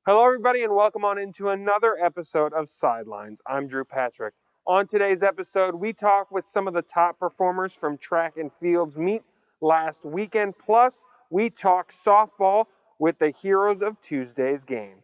Hello, everybody, and welcome on into another episode of Sidelines. I'm Drew Patrick. On today's episode, we talk with some of the top performers from track and field's meet last weekend. Plus, we talk softball with the heroes of Tuesday's game.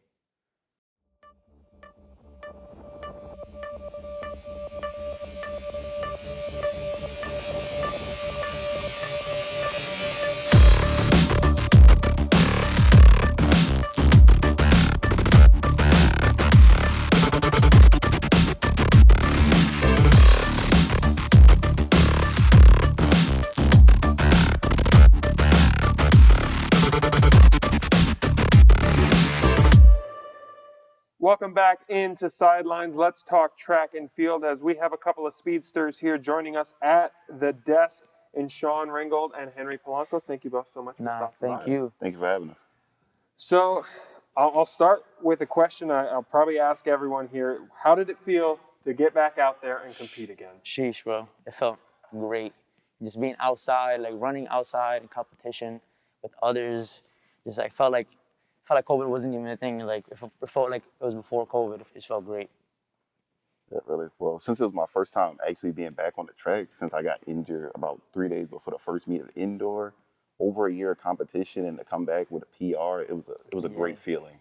Welcome back into Sidelines. Let's talk track and field as we have a couple of speedsters here joining us at the desk in Sean Ringgold and Henry Polanco. Thank you both so much for stopping by. Thank you. Thank you for having us. So I'll start with a question I'll probably ask everyone here. How did it feel to get back out there and compete again? Sheesh, bro. It felt great. Just being outside, like running outside in competition with others. Just like felt like COVID wasn't even a thing. Like it felt like it was before COVID. It felt great. Yeah, really. Well, since it was my first time actually being back on the track, since I got injured about 3 days before the first meet of indoor, over a year of competition, and to come back with a PR, it was a great feeling.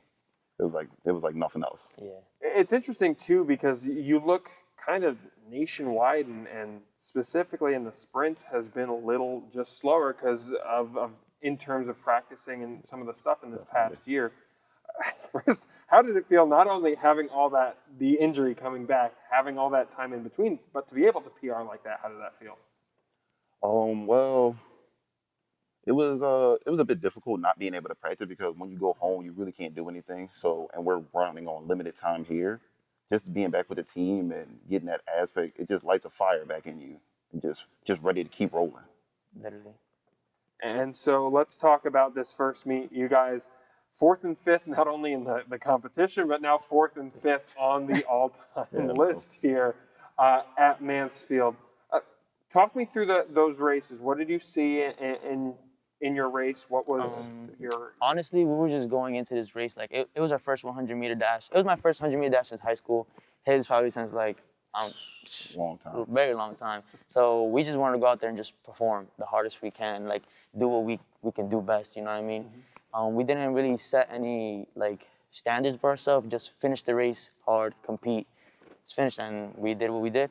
It was like nothing else. Yeah. It's interesting too because you look kind of nationwide and specifically in the sprints has been a little just slower because of in terms of practicing and some of the stuff in this past year. First, how did it feel not only having all that, the injury coming back, having all that time in between, but to be able to PR like that? How did that feel? Well, it was a bit difficult not being able to practice because when you go home, you really can't do anything. So, and we're running on limited time here. Just being back with the team and getting that aspect, it just lights a fire back in you, and just ready to keep rolling. Literally. And so let's talk about this first meet. You guys, 4th and 5th, not only in the competition, but now 4th and 5th on the all-time list here at Mansfield. Talk me through those races. What did you see in your race? What was your... Honestly, we were just going into this race. Like it was our first 100-meter dash. It was my first 100-meter dash since high school. His probably since like Long time. very long time. So we just wanted to go out there and just perform the hardest we can, like do what we can do best. You know what I mean? We didn't really set any like standards for ourselves. Just finish the race hard, compete, just finish, and we did what we did.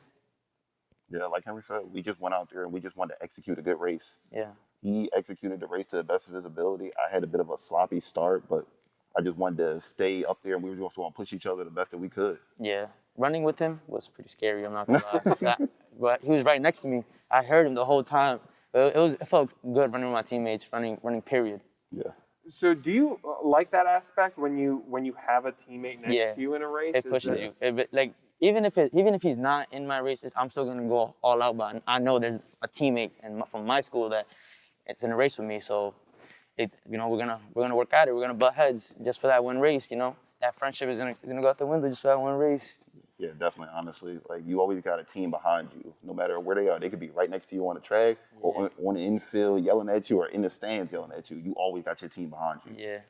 Yeah, like Henry said, we just went out there and we just wanted to execute a good race. Yeah. He executed the race to the best of his ability. I had a bit of a sloppy start, but I just wanted to stay up there, and we were just going to push each other the best that we could. Yeah. Running with him was pretty scary, I'm not going to lie. But he was right next to me. I heard him the whole time. But it felt good running with my teammates, running period. Yeah. So do you like that aspect when you have a teammate next to you in a race? It pushes you. Like even if he's not in my races, I'm still gonna go all out. But I know there's a teammate from my school that it's in a race with me. So we're gonna work at it. We're gonna butt heads just for that one race. That friendship is gonna go out the window just for that one race. Yeah, definitely. Honestly, like you always got a team behind you, no matter where they are. They could be right next to you on the track, or on the infield yelling at you, or in the stands yelling at you. You always got your team behind you.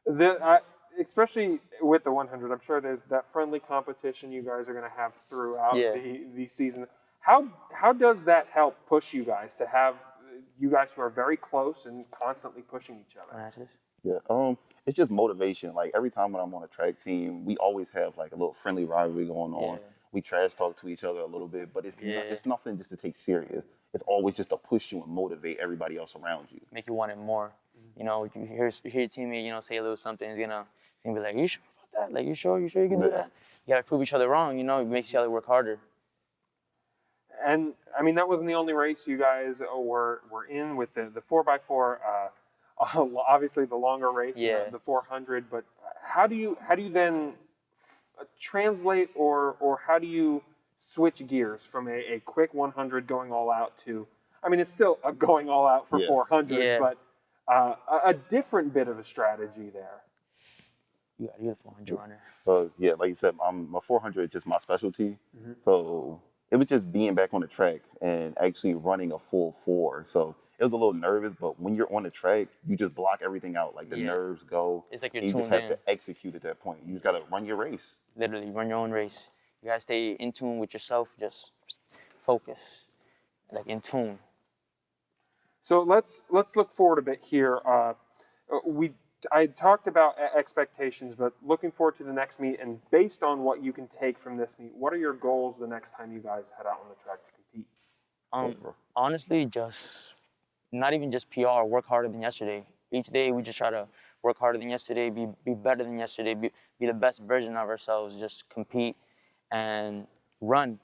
Yeah. Especially with the 100, I'm sure there's that friendly competition you guys are going to have throughout the season. How does that help push you guys to have you guys who are very close and constantly pushing each other? Yeah, it's just motivation. Like every time when I'm on a track team, we always have like a little friendly rivalry going on. Yeah. We trash talk to each other a little bit, but it's nothing just to take serious. It's always just to push you and motivate everybody else around you. Make you want it more. You hear your teammate, say a little something, it's gonna be like, you sure about that? Like, you sure you can do that? You gotta prove each other wrong, it makes each other work harder. And I mean, that wasn't the only race you guys were in with the 4x4. Obviously, the longer race, the 400. But how do you then translate or how do you switch gears from a quick 100 going all out to? I mean, it's still a going all out for 400, but a different bit of a strategy there. You're the 400 runner. So yeah, like you said, my 400 is just my specialty. So it was just being back on the track and actually running a full 4. So it was a little nervous, but when you're on the track, you just block everything out. Like the nerves go. It's like you're and you just tuned have to execute at that point. You just gotta run your race. Literally, run your own race. You gotta stay in tune with yourself. Just focus, like in tune. So let's look forward a bit here. I talked about expectations, but looking forward to the next meet, and based on what you can take from this meet, what are your goals the next time you guys head out on the track to compete? Honestly, just not even just PR. Work harder than yesterday. Each day we just try to work harder than yesterday, be better than yesterday, be the best version of ourselves. Just compete and run.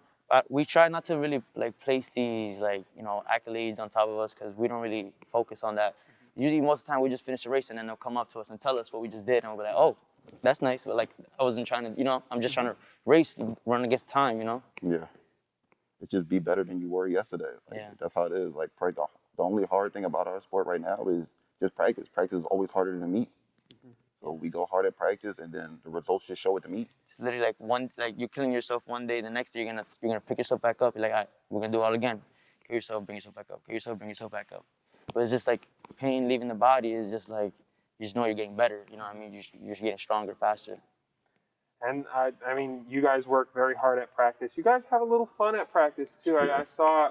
We try not to really like place these accolades on top of us because we don't really focus on that. Usually most of the time we just finish the race and then they'll come up to us and tell us what we just did, and we'll be like, oh, that's nice, but like I wasn't trying to, I'm just trying to race, run against time, Yeah. It's just be better than you were yesterday. That's how it is. Like the only hard thing about our sport right now is just practice. Practice is always harder than meet. So we go hard at practice, and then the results just show at the meet. It's literally like you're killing yourself one day, the next day you're gonna pick yourself back up. You're like, all right, we're gonna do it all again. Kill yourself, bring yourself back up. Kill yourself, bring yourself back up. But it's just like pain leaving the body is just like you just know you're getting better. You know what I mean? You're just getting stronger faster. And I mean, you guys work very hard at practice. You guys have a little fun at practice too. I saw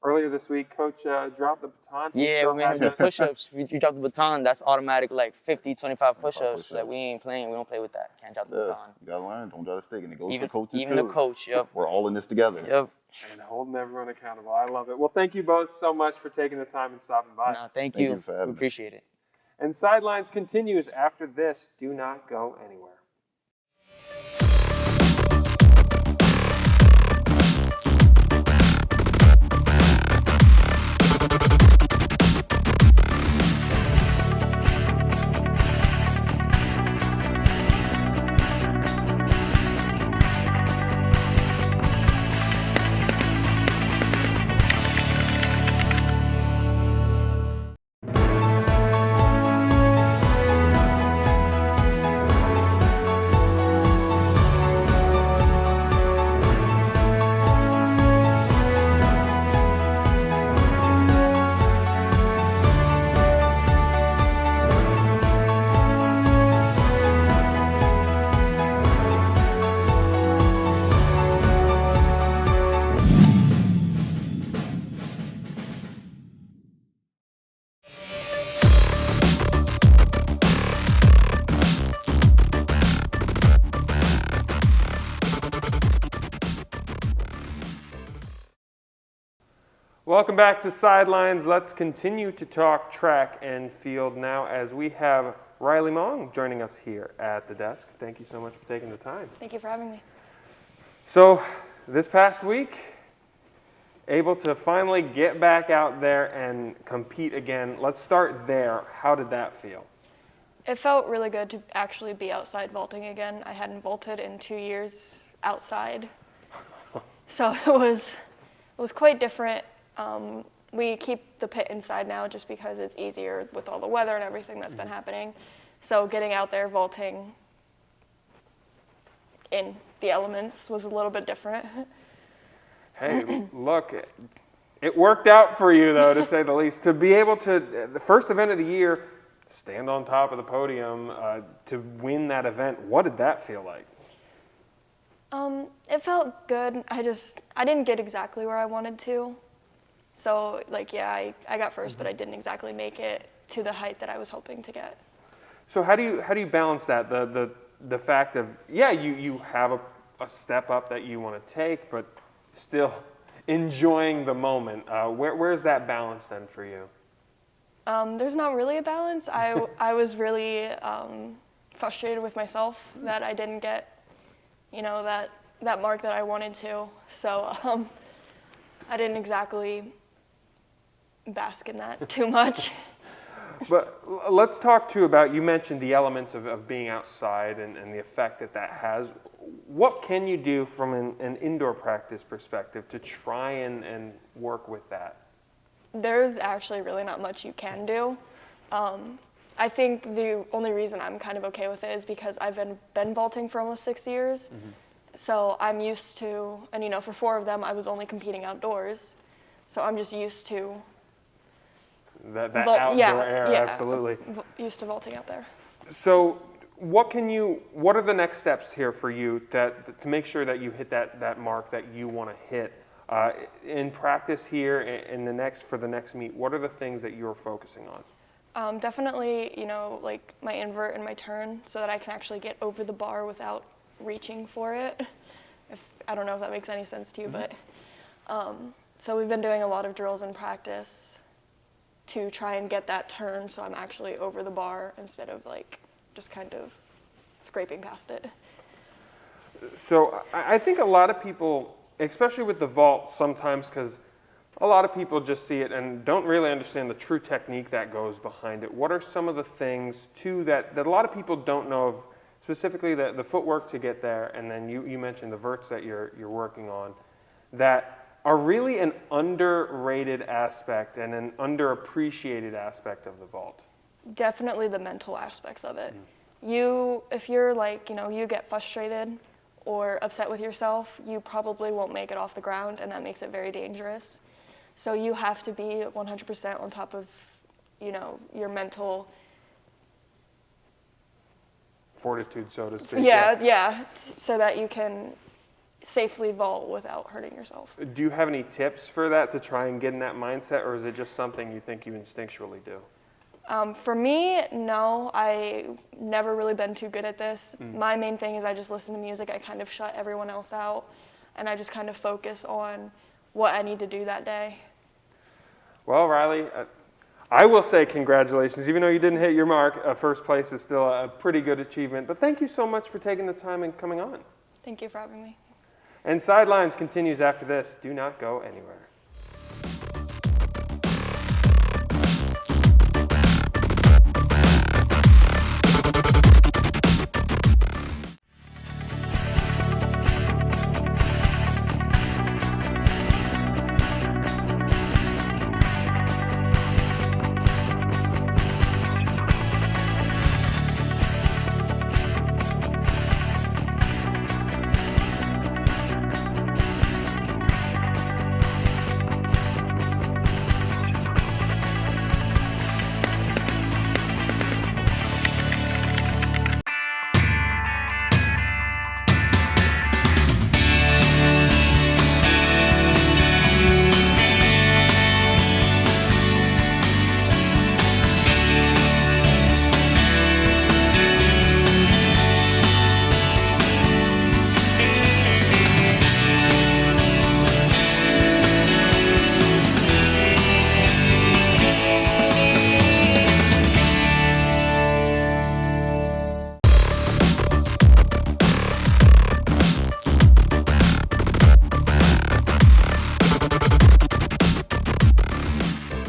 earlier this week, Coach dropped the baton. Yeah, we made push-ups. You drop the baton, that's automatic like 50, 25 push-ups. Like we ain't playing, we don't play with that. Can't drop the baton. You gotta learn, don't drop the stick, and it goes for coaches even too. the coach, yep. We're all in this together. Yep. And holding everyone accountable. I love it. Well, thank you both so much for taking the time and stopping by. No, thank you. For having we appreciate it. And Sidelines continues after this. Do not go anywhere. Welcome back to Sidelines. Let's continue to talk track and field now as we have Rylie Mong joining us here at the desk. Thank you so much for taking the time. Thank you for having me. So this past week, able to finally get back out there and compete again. Let's start there. How did that feel? It felt really good to actually be outside vaulting again. I hadn't vaulted in 2 years outside. So it was quite different. We keep the pit inside now just because it's easier with all the weather and everything that's been happening. So getting out there vaulting in the elements was a little bit different. Hey, look, it worked out for you though, to say the least. To be able to, the first event of the year, stand on top of the podium, to win that event, what did that feel like? It felt good. I didn't get exactly where I wanted to. So, I got first, but I didn't exactly make it to the height that I was hoping to get. So how do you balance that? The fact of, you have a step up that you want to take, but still enjoying the moment. Where's that balance then for you? There's not really a balance. I was really frustrated with myself that I didn't get, that mark that I wanted to. So I didn't exactly bask in that too much. But let's talk too about, you mentioned the elements of being outside and the effect that has. What can you do from an indoor practice perspective to try and work with that? There's actually really not much you can do. I think the only reason I'm kind of okay with it is because I've been vaulting for almost 6 years. Mm-hmm. So I'm used to, and for 4 of them I was only competing outdoors. So I'm just used to that outdoor air, yeah, absolutely. Used to vaulting out there. So what are the next steps here for you to make sure that you hit that mark that you want to hit in practice here for the next meet? What are the things that you're focusing on? Definitely, like my invert and my turn, so that I can actually get over the bar without reaching for it. I don't know if that makes any sense to you, but so we've been doing a lot of drills in practice to try and get that turn, so I'm actually over the bar instead of like just kind of scraping past it. So I think a lot of people, especially with the vault sometimes, because a lot of people just see it and don't really understand the true technique that goes behind it. What are some of the things, too, that a lot of people don't know of, specifically the footwork to get there, and then you mentioned the verts that you're working on, that are really an underrated aspect and an underappreciated aspect of the vault? Definitely the mental aspects of it. If you're like, you get frustrated or upset with yourself, you probably won't make it off the ground, and that makes it very dangerous. So you have to be 100% on top of, your mental fortitude, so to speak. Yeah, so that you can safely vault without hurting yourself. Do you have any tips for that to try and get in that mindset, or is it just something you think you instinctually do? For me, no, I never really been too good at this. My main thing is I just listen to music. I kind of shut everyone else out, and I just kind of focus on what I need to do that day. Well, Rylie, I will say congratulations. Even though you didn't hit your mark, first place is still a pretty good achievement. But thank you so much for taking the time and coming on. Thank you for having me. And Sidelines continues after this. Do not go anywhere.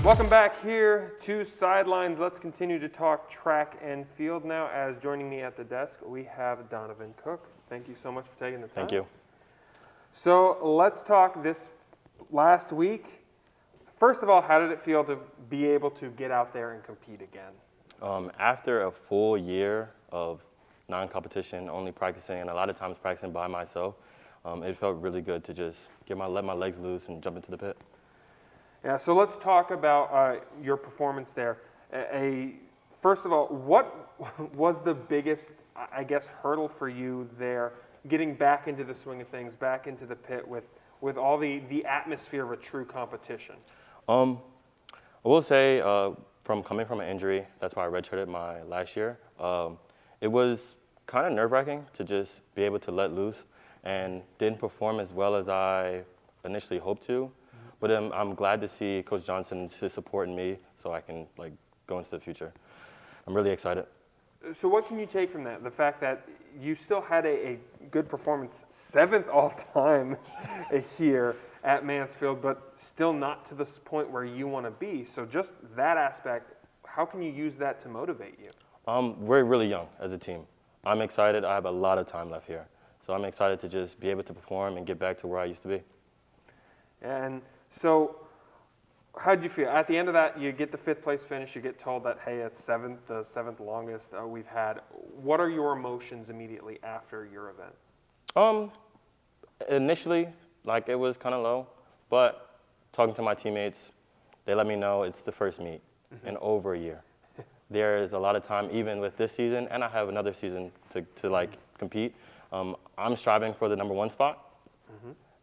Welcome back here to Sidelines. Let's continue to talk track and field now. As joining me at the desk, we have Donoven Cook. Thank you so much for taking the time. Thank you. So let's talk this last week. First of all, how did it feel to be able to get out there and compete again? After a full year of non-competition, only practicing, and a lot of times practicing by myself, it felt really good to just let my legs loose and jump into the pit. Yeah, so let's talk about your performance there. First of all, what was the biggest, I guess, hurdle for you there, getting back into the swing of things, back into the pit with all the atmosphere of a true competition? I will say, from coming from an injury, that's why I redshirted my last year. It was kind of nerve-wracking to just be able to let loose, and didn't perform as well as I initially hoped to. But I'm glad to see Coach Johnson supporting me so I can go into the future. I'm really excited. So what can you take from that? The fact that you still had a good performance, 7th all-time here at Mansfield, but still not to this point where you want to be. So just that aspect, how can you use that to motivate you? We're really young as a team. I'm excited. I have a lot of time left here. So I'm excited to just be able to perform and get back to where I used to be. And so how did you feel? At the end of that, you get the 5th place finish. You get told that, hey, it's the 7th longest we've had. What are your emotions immediately after your event? Initially, it was kind of low. But talking to my teammates, they let me know it's the first meet. in over a year. There is a lot of time, even with this season, and I have another season to like compete. I'm striving for the #1 spot,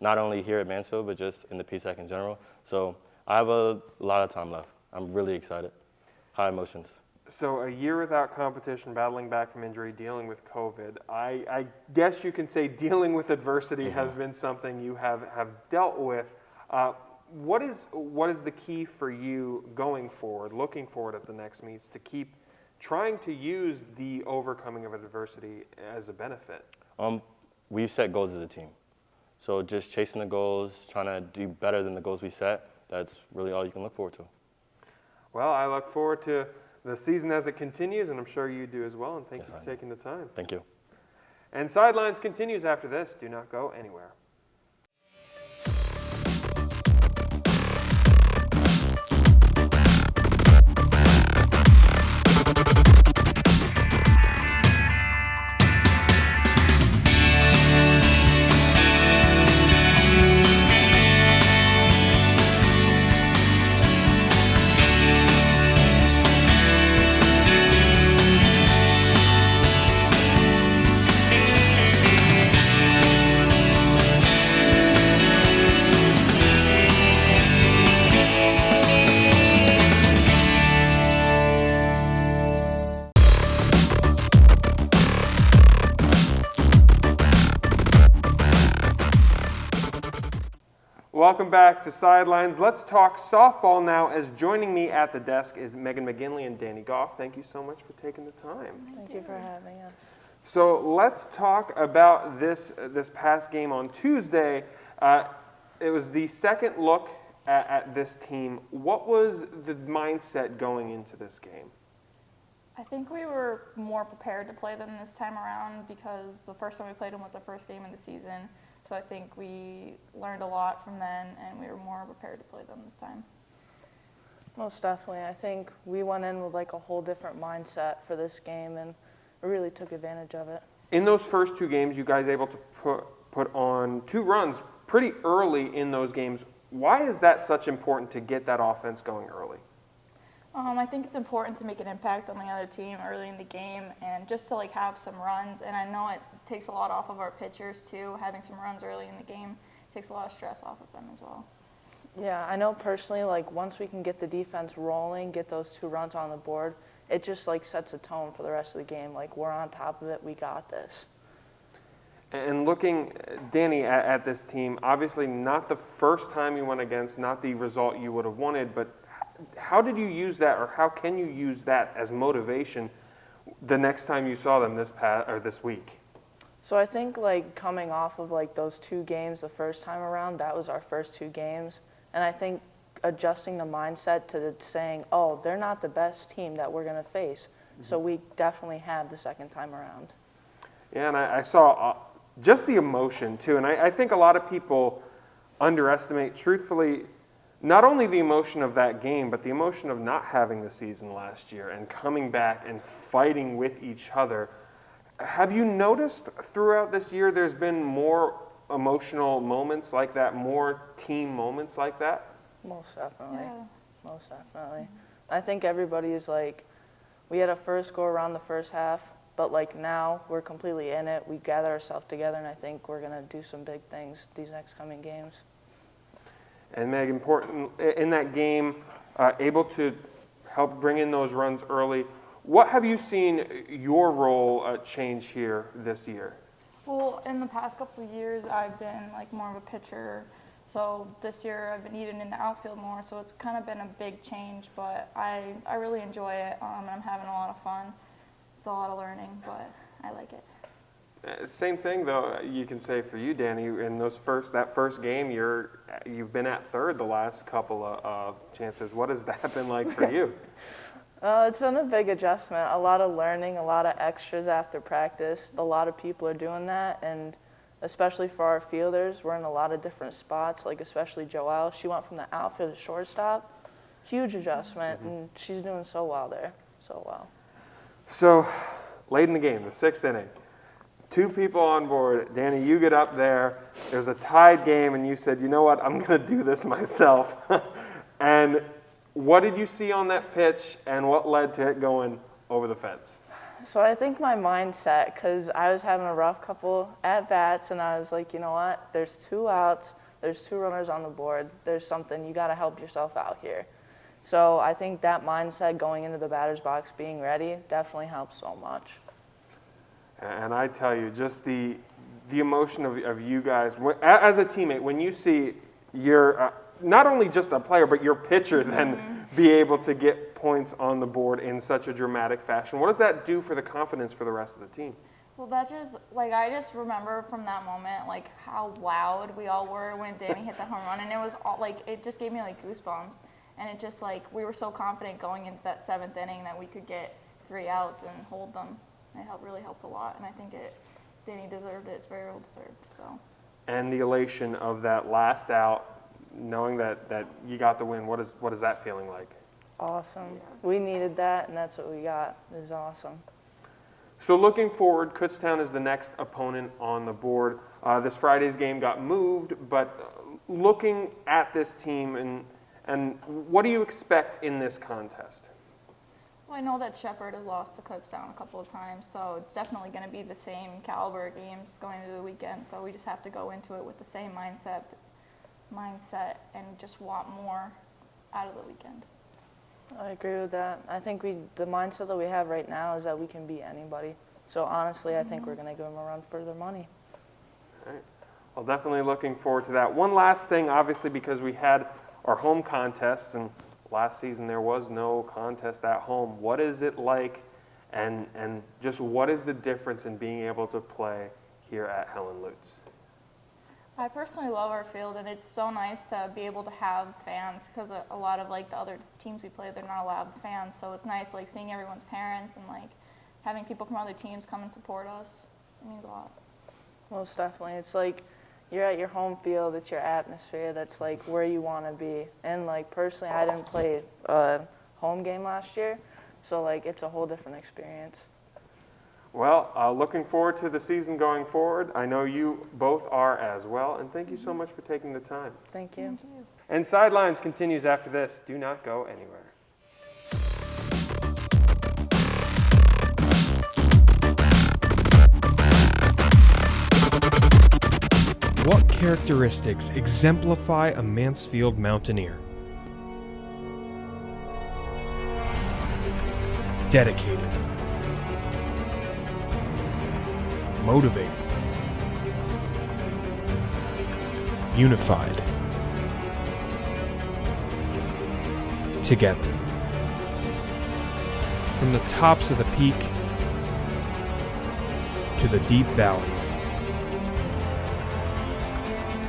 not only here at Mansfield, but just in the PSAC in general. So I have a lot of time left. I'm really excited. High emotions. So a year without competition, battling back from injury, dealing with COVID. I guess you can say dealing with adversity has been something you have dealt with. What is the key for you going forward, looking forward at the next meets, to keep trying to use the overcoming of adversity as a benefit? We've set goals as a team. So just chasing the goals, trying to do better than the goals we set, that's really all you can look forward to. Well, I look forward to the season as it continues, and I'm sure you do as well, and thank you for taking the time. Thank you. And Sidelines continues after this. Do not go anywhere. Welcome back to Sidelines. Let's talk softball now, as joining me at the desk is Meghan McGinley and Danie Goff. Thank you so much for taking the time. Thank you for having us. So let's talk about this past game on Tuesday. It was the second look at this team. What was the mindset going into this game? I think we were more prepared to play them this time around because the first time we played them was the first game of the season. So I think we learned a lot from then, and we were more prepared to play them this time. Most definitely. I think we went in with like a whole different mindset for this game, and we really took advantage of it. In those first two games, you guys able to put on 2 runs pretty early in those games. Why is that such important to get that offense going early? I think it's important to make an impact on the other team early in the game and just to like have some runs. And I know it takes a lot off of our pitchers too. Having some runs early in the game takes a lot of stress off of them as well. Yeah, I know personally, like once we can get the defense rolling, get those 2 runs on the board, it just like sets a tone for the rest of the game. Like we're on top of it, we got this. And looking, Danie, at this team, obviously not the first time you went against, not the result you would have wanted, but how did you use that, or how can you use that as motivation the next time you saw them this week? So I think like coming off of like those 2 games the first time around, that was our first 2 games. And I think adjusting the mindset to saying, oh, they're not the best team that we're going to face. So we definitely have the second time around. Yeah, and I saw just the emotion too. And I think a lot of people underestimate, truthfully, not only the emotion of that game, but the emotion of not having the season last year and coming back and fighting with each other. Have you noticed throughout this year there's been more emotional moments like that, more team moments like that? Most definitely. Yeah. Most definitely. I think everybody is like, we had a first go around the first half, but like now we're completely in it. We gather ourselves together, and I think we're going to do some big things these next coming games. And Meg, important in that game, able to help bring in those runs early. What have you seen your role change here this year? Well, in the past couple of years, I've been like more of a pitcher. So this year I've been needed in the outfield more, so it's kind of been a big change, but I really enjoy it, and I'm having a lot of fun. It's a lot of learning, but I like it. Same thing, though, you can say for you, Danie. In that first game, you've been at third the last couple of chances. What has that been like for you? It's been a big adjustment, a lot of learning, a lot of extras after practice. A lot of people are doing that, and especially for our fielders, we're in a lot of different spots, like especially Joelle. She went from the outfield to shortstop. Huge adjustment, and she's doing so well there, so well. So, late in the game, the 6th inning, 2 people on board. Danie, you get up there. There's a tied game, and you said, you know what, I'm going to do this myself. And What did you see on that pitch, and what led to it going over the fence? So I think my mindset, because I was having a rough couple at-bats, and I was like, you know what? There's 2 outs. There's 2 runners on the board. There's something. You got to help yourself out here. So I think that mindset going into the batter's box, being ready, definitely helps so much. And I tell you, just the emotion of you guys, as a teammate, when you see your, not only just a player, but your pitcher then be able to get points on the board in such a dramatic fashion, what does that do for the confidence for the rest of the team? Well, that just, like, I just remember from that moment, like, how loud we all were when Danie hit the home run, and it was all, like, it just gave me, like, goosebumps, and it just, like, we were so confident going into that 7th inning that we could get 3 outs and hold them. It really helped a lot, and I think Danie deserved it. It's very well deserved, so. And the elation of that last out, knowing that you got the win, what is that feeling like? Awesome. We needed that, and that's what we got. It was awesome. So looking forward, Kutztown is the next opponent on the board. This Friday's game got moved, but looking at this team, and what do you expect in this contest? Well, I know that Shepherd has lost to Kutztown a couple of times, so it's definitely going to be the same caliber games going into the weekend, so we just have to go into it with the same mindset and just want more out of the weekend. I agree with that. I think the mindset that we have right now is that we can beat anybody. So honestly, I think we're going to give them a run for their money. All right. Well, definitely looking forward to that. One last thing, obviously, because we had our home contests, and last season there was no contest at home. What is it like, and just what is the difference in being able to play here at Helen Lutz? I personally love our field, and it's so nice to be able to have fans because a lot of like the other teams we play, they're not allowed fans. So it's nice like seeing everyone's parents and like having people from other teams come and support us. It means a lot. Most definitely. It's like you're at your home field. It's your atmosphere. That's like where you want to be. And like personally, I didn't play a home game last year, so like it's a whole different experience. Well, looking forward to the season going forward. I know you both are as well, and thank you so much for taking the time. Thank you. Thank you. And Sidelines continues after this. Do not go anywhere. What characteristics exemplify a Mansfield Mountaineer? Dedicated. Motivated. Unified. Together. From the tops of the peak to the deep valleys,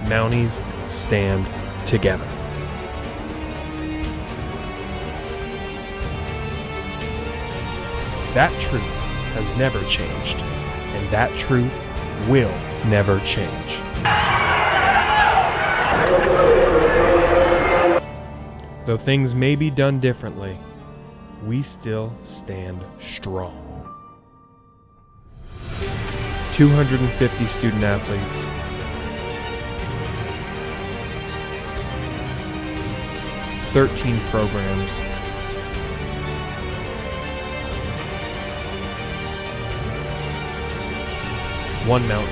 Mounties stand together. That truth has never changed, and that truth will never change. Though things may be done differently, we still stand strong. 250 student athletes, 13 programs, one mountain,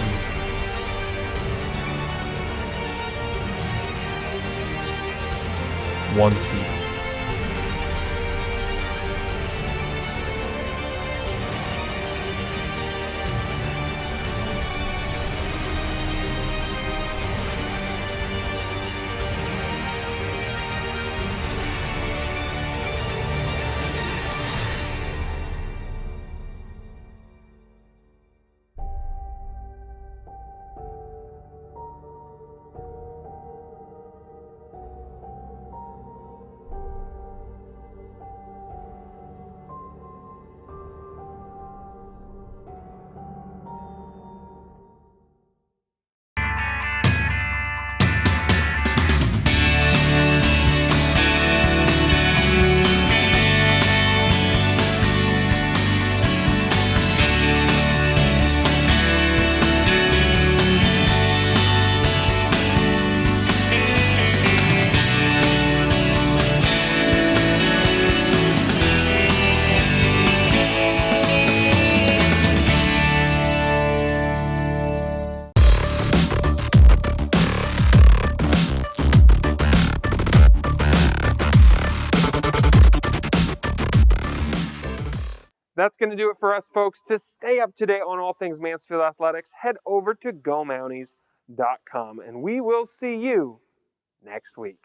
one season. That's going to do it for us, folks. To stay up to date on all things Mansfield Athletics, head over to GoMounties.com, and we will see you next week.